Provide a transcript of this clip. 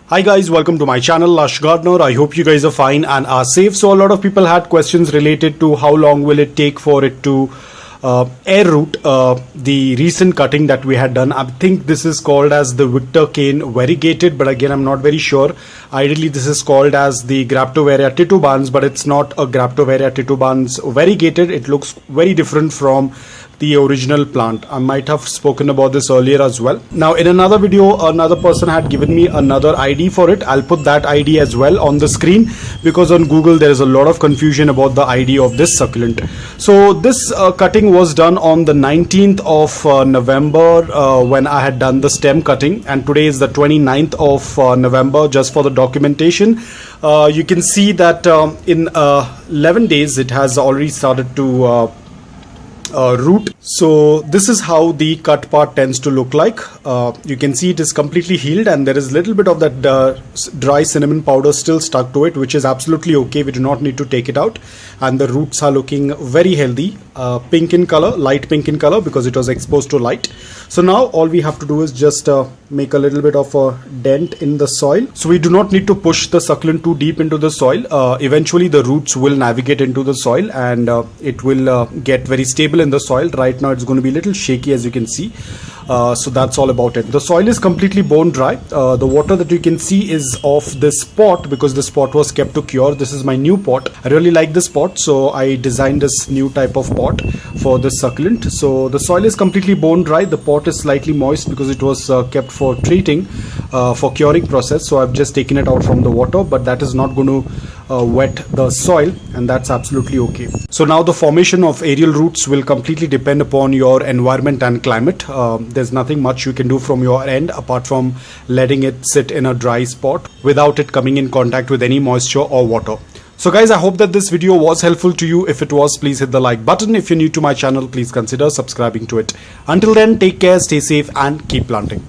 Hi guys, welcome to my channel Lush Gardener. I hope you guys are fine and are safe. So a lot of people had questions related to how long will it take for it to air root the recent cutting that we had done. I think this is called as the Victor Cane variegated, but again I'm not very sure. Ideally this is called as the Graptovaria titubans, but it's not a Graptovaria titubans variegated. It looks very different from the original plant. I might have spoken about this earlier as well. Now in another video, another person had given me another ID for it. I'll put that ID as well on the screen because on Google there is a lot of confusion about the ID of this succulent. So this cutting was done on the 19th of November when I had done the stem cutting, and today is the 29th of November. Just for the documentation, you can see that in 11 days it has already started to root. So this is how the cut part tends to look like. You can see it is completely healed and there is a little bit of that dry cinnamon powder still stuck to it, which is absolutely okay. We do not need to take it out, and the roots are looking very healthy, pink in color, light pink in color because it was exposed to light. So now all we have to do is just make a little bit of a dent in the soil. So we do not need to push the succulent too deep into the soil. Eventually the roots will navigate into the soil and it will get very stable in the soil. Right now it's going to be a little shaky, as you can see. So that's all about it. The soil is completely bone dry. The water that you can see is of this pot because this pot was kept to cure. This is my new pot. I really like this pot, so I designed this new type of pot for this succulent. So the soil is completely bone dry. The pot is slightly moist because it was kept for treating, for curing process. So I've just taken it out from the water, but that is not going to wet the soil, and that's absolutely okay. So now the formation of aerial roots will completely depend upon your environment and climate. There's nothing much you can do from your end apart from letting it sit in a dry spot without it coming in contact with any moisture or water. So guys, I hope that this video was helpful to you. If it was, please hit the like button. If you're new to my channel, please consider subscribing to it. Until then, take care, stay safe and keep planting.